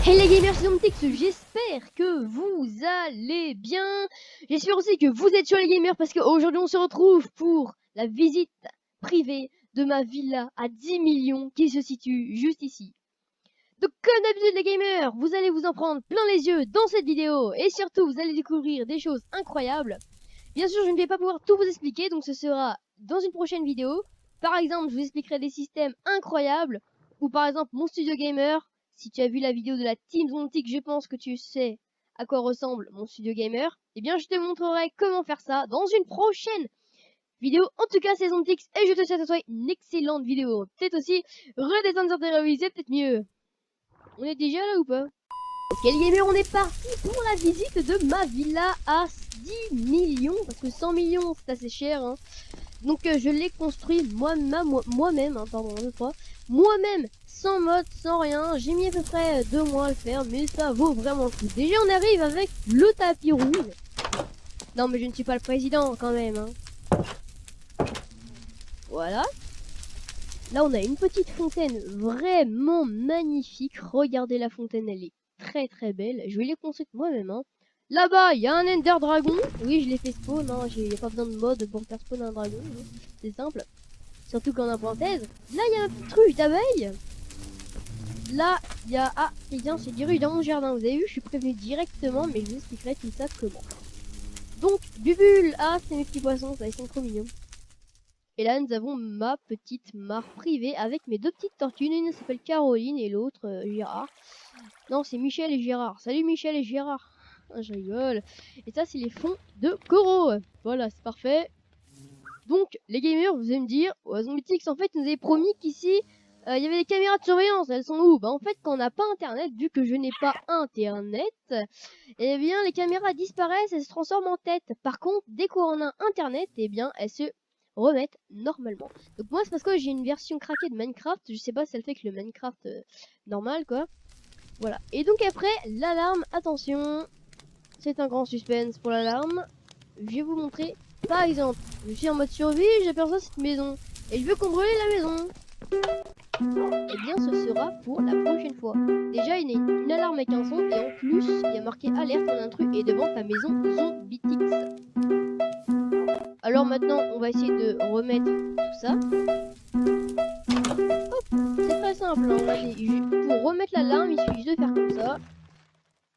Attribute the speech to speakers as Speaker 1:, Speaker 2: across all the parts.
Speaker 1: Hey les gamers, c'est Zombtix, j'espère que vous allez bien. J'espère aussi que vous êtes sur les gamers parce qu'aujourd'hui on se retrouve pour la visite privée de ma villa à 10 millions qui se situe juste ici. Donc comme d'habitude les gamers, vous allez vous en prendre plein les yeux dans cette vidéo et surtout vous allez découvrir des choses incroyables. Bien sûr je ne vais pas pouvoir tout vous expliquer, donc ce sera dans une prochaine vidéo. Par exemple je vous expliquerai des systèmes incroyables ou par exemple mon studio gamer. Si tu as vu la vidéo de la Team Zontic, je pense que tu sais à quoi ressemble mon studio gamer. Eh bien je te montrerai comment faire ça dans une prochaine vidéo. En tout cas c'est Zontix et je te souhaite à toi une excellente vidéo. Peut-être aussi redescendre sur tes revues, c'est peut-être mieux. On est déjà là ou pas? Ok les gamers, on est parti pour la visite de ma villa à 10 millions. Parce que 100 millions c'est assez cher hein. Donc je l'ai construit moi-même, hein, pardon, 1, 2, 3. Moi-même, sans mode, sans rien. J'ai mis à peu près 2 mois à le faire, mais ça vaut vraiment le coup. Déjà on arrive avec le tapis rouge. Non mais je ne suis pas le président quand même hein. Voilà. Là on a une petite fontaine vraiment magnifique. Regardez la fontaine, elle est très très belle. Je vais les construire moi-même hein. Là-bas, il y a un Ender Dragon. Oui, je l'ai fait spawn, hein. J'ai pas besoin de mode pour faire spawn un dragon. Hein. C'est simple. Surtout qu'en parenthèse, là, il y a un petit ruche d'abeilles. Là, il y a... Ah, et bien, c'est des ruches dans mon jardin. Vous avez vu, je suis prévenu directement, mais je vous expliquerai tout ça comment. Donc, Bubule. Ah, c'est mes petits poissons, ça, ils sont trop mignons. Et là, nous avons ma petite mare privée avec mes 2 petites tortues. Une s'appelle Caroline et l'autre Gérard. Non, c'est Michel et Gérard. Salut Michel et Gérard. Ah, je rigole. Et ça, c'est les fonds de coraux. Voilà, c'est parfait. Donc, les gamers, vous allez me dire, Zombitix, en fait, nous avez promis qu'ici, il y avait des caméras de surveillance. Elles sont où? Bah, en fait, quand on n'a pas internet, vu que je n'ai pas internet, eh bien, les caméras disparaissent et se transforment en tête. Par contre, dès qu'on a internet, eh bien, elles se remettent normalement. Donc, moi, c'est parce que j'ai une version craquée de Minecraft. Je sais pas si elle fait que le Minecraft normal, quoi. Voilà. Et donc, après, l'alarme, attention. C'est un grand suspense pour l'alarme. Je vais vous montrer. Par exemple, je suis en mode survie, j'aperçois cette maison. Et je veux qu'on brûle la maison. Eh bien, ce sera pour la prochaine fois. Déjà, il y a une alarme avec un son. Et en plus, il y a marqué alerte, un intrus est devant ta maison Zombitix. Alors maintenant, on va essayer de remettre tout ça. Hop, c'est très simple. Hein. Pour remettre l'alarme, il suffit de faire comme ça.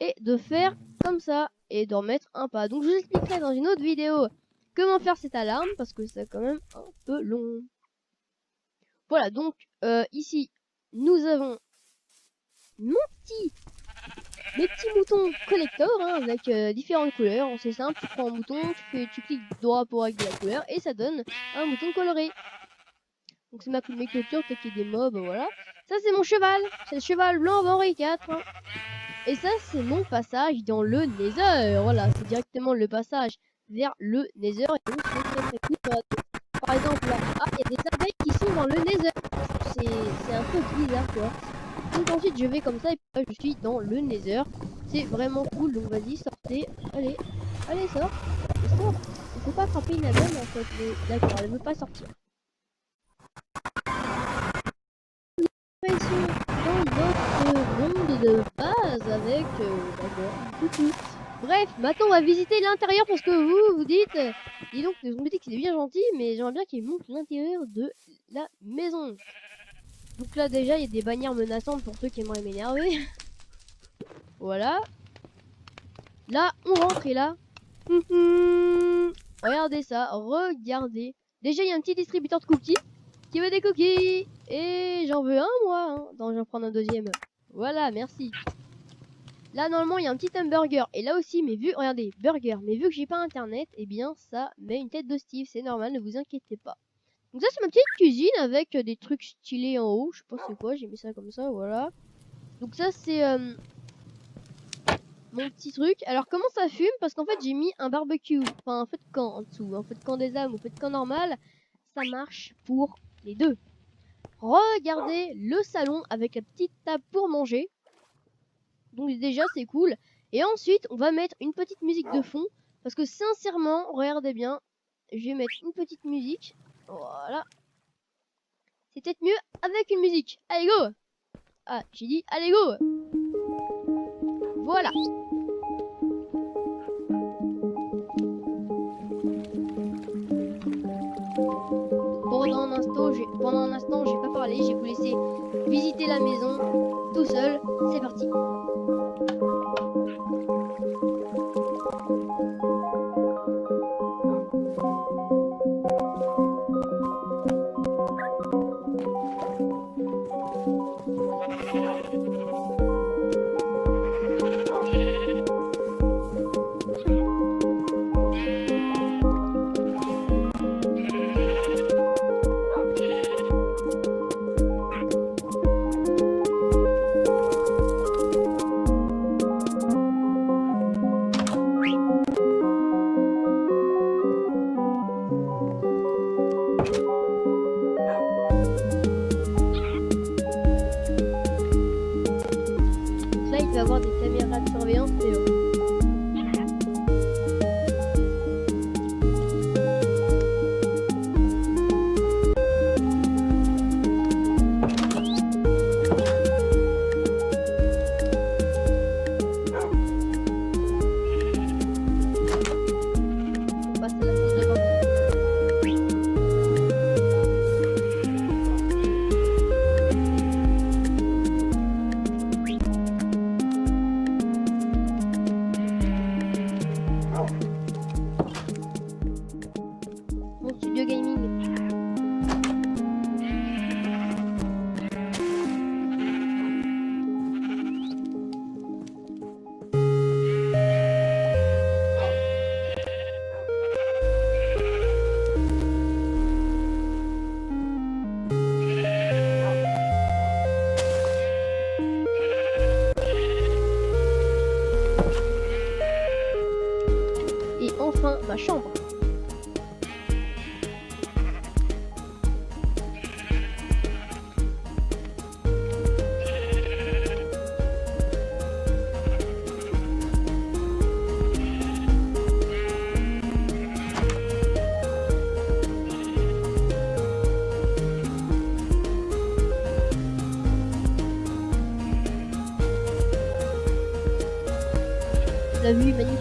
Speaker 1: Et de faire comme ça. Et d'en mettre un pas. Donc, je vous expliquerai dans une autre vidéo comment faire cette alarme. Parce que c'est quand même un peu long. Voilà, donc ici, nous avons mes petits moutons collecteurs hein, avec différentes couleurs. C'est simple, tu prends un mouton, tu cliques droit pour régler la couleur et ça donne un mouton coloré. Donc c'est mes clôtures, peut-être qu'il y a des mobs, voilà. Ça c'est mon cheval, c'est le cheval blanc d'Henri IV. Hein. Et ça c'est mon passage dans le Nether. Voilà, c'est directement le passage vers le Nether. Et donc c'est très très cool. Par exemple là, ah, il y a des abeilles qui sont dans le Nether. C'est un peu bizarre quoi. Donc ensuite je vais comme ça et puis là je suis dans le Nether. C'est vraiment cool, donc vas-y sortez. Allez, allez sort. Sort. Il faut pas frapper une abeille en fait, mais d'accord, elle veut pas sortir. Dans notre monde de base avec d'accord, tout. Bref, maintenant on va visiter l'intérieur parce que vous dites, dis donc, on me dit qu'il est bien gentil, mais j'aimerais bien qu'il montre l'intérieur de la maison. Donc là déjà il y a des bannières menaçantes pour ceux qui aimeraient m'énerver. Voilà. Là on rentre et là. Regardez ça, regardez. Déjà il y a un petit distributeur de cookies. Qui veut des cookies? Et j'en veux un moi. Hein. Attends, je vais en prendre un deuxième. Voilà, merci. Là normalement il y a un petit hamburger. Et là aussi, mais vu, regardez, burger. Mais vu que j'ai pas internet, eh bien ça met une tête de Steve. C'est normal, ne vous inquiétez pas. Donc ça c'est ma petite cuisine avec des trucs stylés en haut. Je sais pas c'est quoi, j'ai mis ça comme ça, voilà. Donc ça c'est mon petit truc. Alors comment ça fume? Parce qu'en fait j'ai mis un barbecue, enfin un feu de camp en dessous. Un feu de camp des âmes ou feu de camp normal. Ça marche pour les deux. Regardez le salon avec la petite table pour manger. Donc déjà c'est cool. Et ensuite on va mettre une petite musique de fond Parce que sincèrement, regardez bien, je vais mettre une petite musique. Voilà. C'est peut-être mieux avec une musique. Allez, go! Ah, j'ai dit, allez, go! Voilà. Pendant un instant, j'ai pas parlé, j'ai vous laissé visiter la maison tout seul. C'est parti. Donc là, il peut avoir des caméras de surveillance, mais on passe à la salle de bain. Mon studio gaming. Et enfin, ma chambre. La vue est magnifique.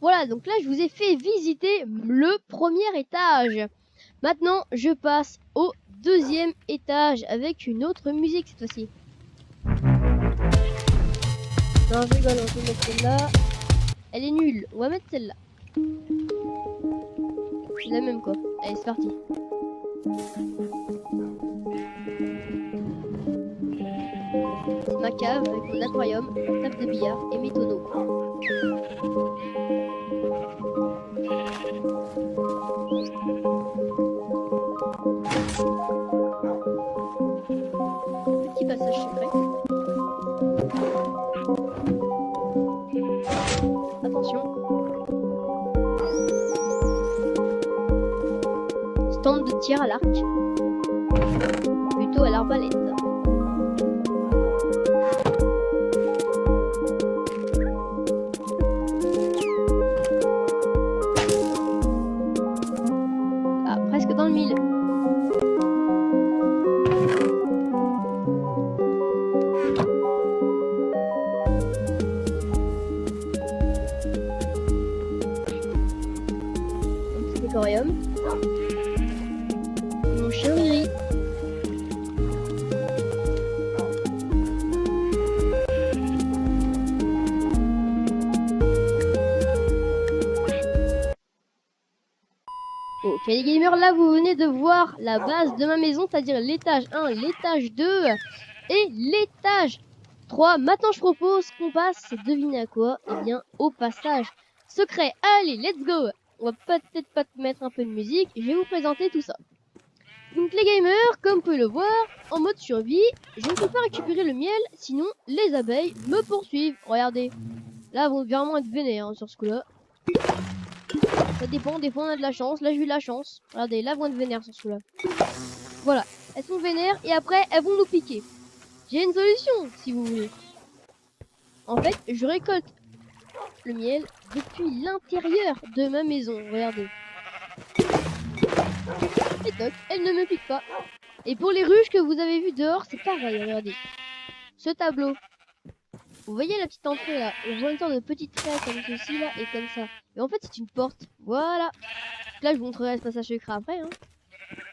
Speaker 1: Voilà, donc là, je vous ai fait visiter le premier étage. Maintenant, je passe au deuxième étage avec une autre musique cette fois-ci. Non, je rigole, on peut mettre celle-là. Elle est nulle, on va mettre celle-là. C'est la même quoi. Allez, c'est parti. C'est ma cave avec mon aquarium, mon table de billard et mes tonneaux. Petit passage secret. Attention. Stand de tir à l'arc. Plutôt à l'arbalète. Ah, presque dans le mille. Aquarium. Mon chien Riri. Ok les gamers, là vous venez de voir la base de ma maison, c'est-à-dire l'étage 1, l'étage 2 et l'étage 3. Maintenant je propose qu'on passe, devinez à quoi? Eh bien au passage secret. Allez, let's go. On va peut-être pas mettre un peu de musique, je vais vous présenter tout ça. Donc les gamers, comme vous pouvez le voir, en mode survie, je ne peux pas récupérer le miel, sinon les abeilles me poursuivent. Regardez, là elles vont vraiment être vénères hein, sur ce coup-là. Ça dépend, des fois on a de la chance, là j'ai eu de la chance. Regardez, là elles vont être vénères sur ce coup-là. Voilà, elles sont vénères et après elles vont nous piquer. J'ai une solution, si vous voulez. En fait, je récolte le miel depuis l'intérieur de ma maison, regardez. Et toc, elles ne me piquent pas. Et pour les ruches que vous avez vues dehors, c'est pareil, regardez. Ce tableau. Vous voyez la petite entrée là? On voit une sorte de petite trait comme ceci là et comme ça. Et en fait c'est une porte. Voilà. Donc là je vous montrerai ce passage secret après. Hein.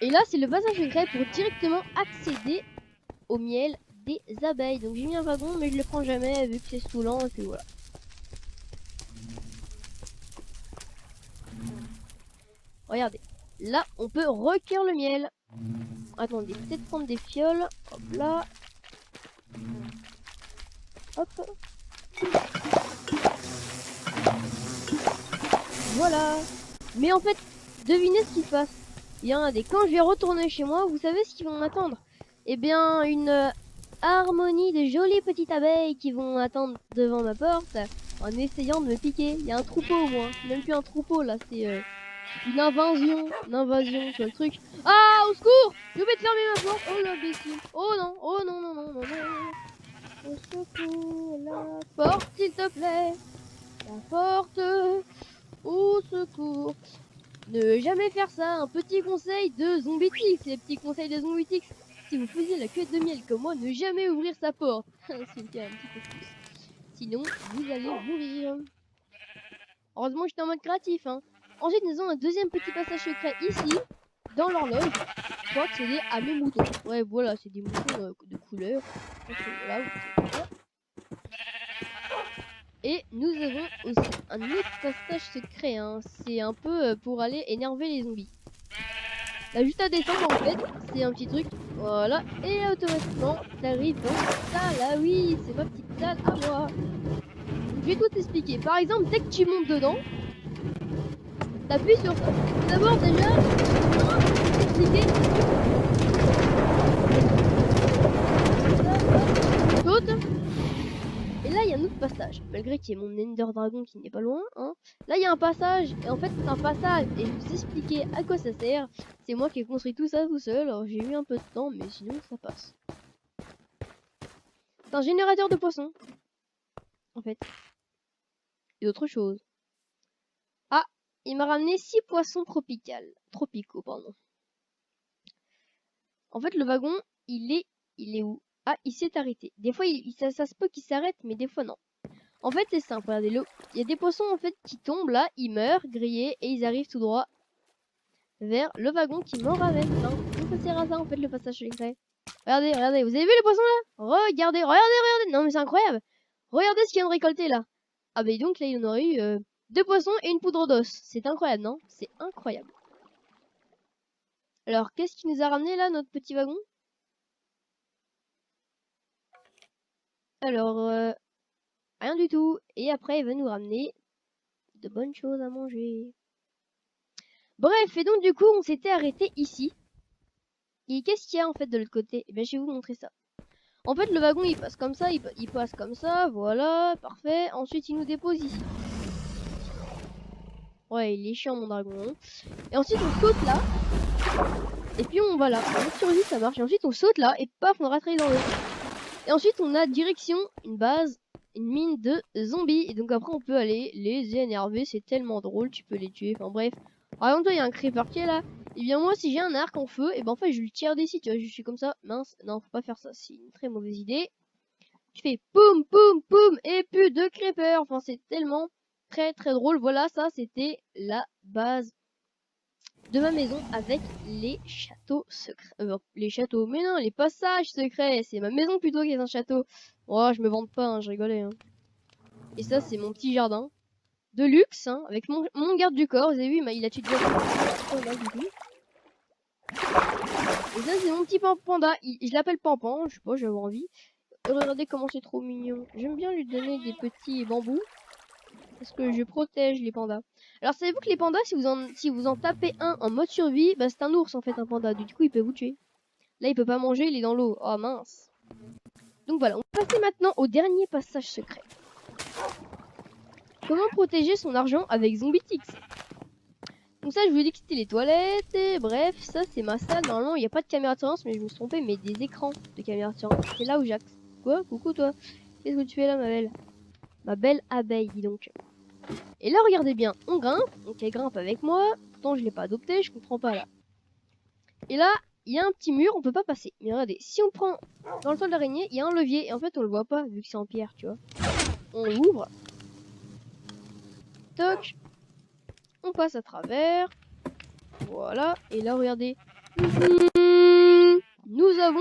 Speaker 1: Et là c'est le passage secret pour directement accéder au miel des abeilles. Donc j'ai mis un wagon mais je le prends jamais vu que c'est saoulant et puis voilà. Regardez. Là on peut recueillir le miel. Attendez, peut-être prendre des fioles. Hop là. Hop. Voilà. Mais en fait, devinez ce qui se passe. Il y en a des. Quand je vais retourner chez moi, vous savez ce qu'ils vont m'attendre? Eh bien, une harmonie de jolies petites abeilles qui vont attendre devant ma porte en essayant de me piquer. Il y a un troupeau au moins. C'est même plus un troupeau là, c'est une invasion. Une invasion, tu vois le truc. Ah, au secours! Je vais te fermer ma porte. Oh l'imbécile. Oh non, oh non, non, non, non, non. Au secours, la porte, s'il te plaît. La porte. Au secours. Ne jamais faire ça, un petit conseil de Zombitix. Les petits conseils de Zombitix. Si vous faisiez la queue de miel comme moi, ne jamais ouvrir sa porte. C'était un petit peu plus. Sinon, vous allez mourir. Heureusement, j'étais en mode créatif. Hein. Ensuite, nous avons un deuxième petit passage secret ici, dans l'horloge. Pour accéder à mes moutons. Ouais, voilà, c'est des moutons de couleur. Donc, voilà, et nous avons aussi un autre passage secret. Hein. C'est un peu pour aller énerver les zombies. Là, juste à descendre, en fait, c'est un petit truc. Voilà. Et automatiquement, t'arrives dans cette salle. Ah oui, c'est ma petite salle à moi. Je vais tout expliquer. Par exemple, dès que tu montes dedans, t'appuies sur ça. D'abord, déjà, expliquer. Saute. Et là, il y a un autre passage. Malgré qu'il y ait mon Ender Dragon qui n'est pas loin. Hein. Là, il y a un passage. Et en fait, c'est un passage. Et je vais vous expliquer à quoi ça sert. C'est moi qui ai construit tout ça tout seul. Alors, j'ai eu un peu de temps, mais sinon, ça passe. C'est un générateur de poissons. En fait. Et autre chose. Ah, il m'a ramené 6 poissons tropicaux, pardon. En fait, le wagon, il est où? Ah, il s'est arrêté. Des fois, ça se peut qu'il s'arrête, mais des fois, non. En fait, c'est simple. Regardez, il y a des poissons en fait qui tombent là, ils meurent, grillés, et ils arrivent tout droit vers le wagon qui m'en ramène. Donc ça sert à ça en fait le passage secret. Regardez, regardez, vous avez vu les poissons là? Regardez, regardez, regardez. Non mais c'est incroyable. Regardez ce qu'il vient de récolter là. Ah bah donc là il y en aurait eu 2 poissons et une poudre d'os. C'est incroyable, non? C'est incroyable. Alors qu'est-ce qui nous a ramené là notre petit wagon? Alors rien du tout. Et après il va nous ramener de bonnes choses à manger. Bref, et donc du coup, on s'était arrêté ici. Et qu'est-ce qu'il y a en fait de l'autre côté? Eh bien, je vais vous montrer ça. En fait, le wagon, il passe comme ça, il passe comme ça, voilà, parfait. Ensuite, il nous dépose ici. Ouais, il est chiant, mon dragon. Hein. Et ensuite, on saute là. Et puis, on va là. En survie, ça marche. Et ensuite, on saute là, et paf, on rattrape dans l'eau. Et ensuite, on a direction, une base, une mine de zombies. Et donc, après, on peut aller les énerver. C'est tellement drôle, tu peux les tuer. Enfin, bref. Par exemple, il y a un creeper qui est là. Et bien moi, si j'ai un arc en feu, et ben en fait, je le tire d'ici, tu vois, je suis comme ça. Mince, non, faut pas faire ça, c'est une très mauvaise idée. Je fais poum, poum, poum, et plus de creeper. Enfin, c'est tellement très, très drôle. Voilà, ça, c'était la base de ma maison avec les châteaux secrets. Les châteaux, mais non, les passages secrets. C'est ma maison plutôt qui est un château. Oh, je me vante pas, hein, je rigolais. Hein. Et ça, c'est mon petit jardin. De luxe, hein, avec mon garde du corps. Vous avez vu, il a tué déjà. Et ça, c'est mon petit panda. Je l'appelle Pampan, je sais pas, j'avais envie. Regardez comment c'est trop mignon. J'aime bien lui donner des petits bambous. Parce que je protège les pandas. Alors savez-vous que les pandas, si vous en tapez un en mode survie, bah c'est un ours en fait, un panda. Du coup il peut vous tuer. Là il peut pas manger, il est dans l'eau. Oh mince. Donc voilà, on va passer maintenant au dernier passage secret. Comment protéger son argent avec ZombieTix? Donc ça je vous ai dit que c'était les toilettes, et bref, ça c'est ma salle. Normalement il n'y a pas de caméra de surveillance, mais je me suis trompée, mais des écrans de caméra de surveillance. C'est là où j'axe. Quoi? Coucou toi. Qu'est-ce que tu fais là ma belle? Ma belle abeille, dis donc. Et là regardez bien, on grimpe, donc elle grimpe avec moi. Pourtant je l'ai pas adopté, je comprends pas là. Et là, il y a un petit mur, on peut pas passer. Mais regardez, si on prend dans le sol d'araignée, il y a un levier. Et en fait on le voit pas vu que c'est en pierre, tu vois. On l'ouvre. Toc. On passe à travers. Voilà. Et là, regardez. Nous avons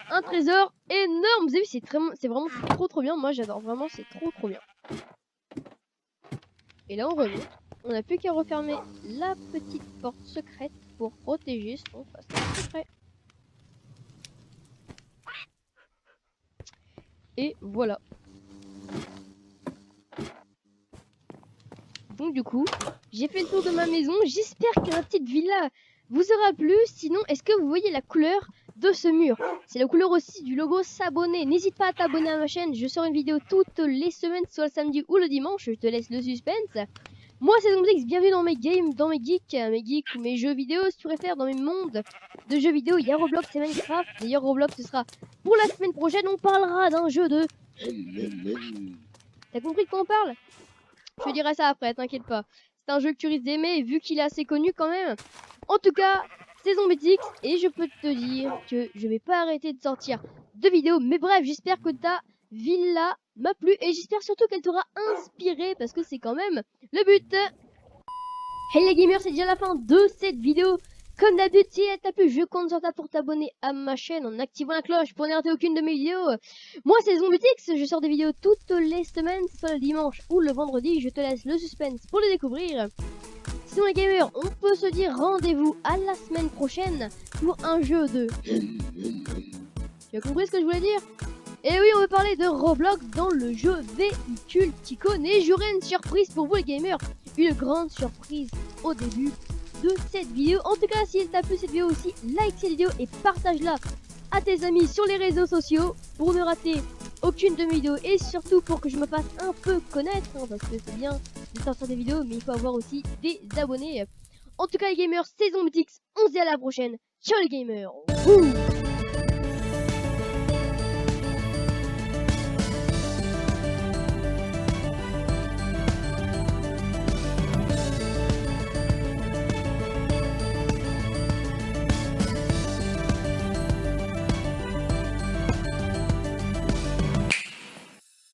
Speaker 1: un trésor énorme. Vous avez vu, c'est vraiment trop bien. Moi, j'adore vraiment. C'est trop bien. Et là, on remonte. On n'a plus qu'à refermer la petite porte secrète pour protéger son passage secret. Et voilà. Donc du coup, j'ai fait le tour de ma maison. J'espère que la petite villa vous aura plu. Sinon, est-ce que vous voyez la couleur de ce mur? C'est la couleur aussi du logo s'abonner. N'hésite pas à t'abonner à ma chaîne. Je sors une vidéo toutes les semaines, soit le samedi ou le dimanche. Je te laisse le suspense. Moi, c'est ZombieTix. Bienvenue dans mes games, dans mes geeks ou mes jeux vidéo, si tu préfères, dans mes mondes de jeux vidéo. Il y a Roblox et Minecraft. D'ailleurs, Roblox, ce sera pour la semaine prochaine. On parlera d'un jeu de... T'as compris de quoi on parle? Je te dirai ça après, t'inquiète pas. C'est un jeu que tu risques d'aimer vu qu'il est assez connu quand même. En tout cas, c'est ZombieTix et je peux te dire que je vais pas arrêter de sortir de vidéos. Mais bref, j'espère que ta villa m'a plu et j'espère surtout qu'elle t'aura inspiré parce que c'est quand même le but. Hey les gamers, c'est déjà la fin de cette vidéo. Comme d'habitude, si elle t'a plu, je compte sur toi pour t'abonner à ma chaîne en activant la cloche pour ne rater aucune de mes vidéos. Moi, c'est ZombieTix, je sors des vidéos toutes les semaines, soit le dimanche ou le vendredi. Je te laisse le suspense pour les découvrir. Sinon les gamers, on peut se dire rendez-vous à la semaine prochaine pour un jeu de... Tu as compris ce que je voulais dire? Et oui, on va parler de Roblox dans le jeu Véhicule Tycoon. Et j'aurai une surprise pour vous les gamers. Une grande surprise au début de cette vidéo. En tout cas, si elle t'a plu cette vidéo aussi, like cette vidéo et partage-la à tes amis sur les réseaux sociaux pour ne rater aucune de mes vidéos et surtout pour que je me fasse un peu connaître, hein, parce que c'est bien de sortir des vidéos, mais il faut avoir aussi des abonnés. En tout cas les gamers, c'est ZombieTix, on se dit à la prochaine. Ciao les gamers. Ouh.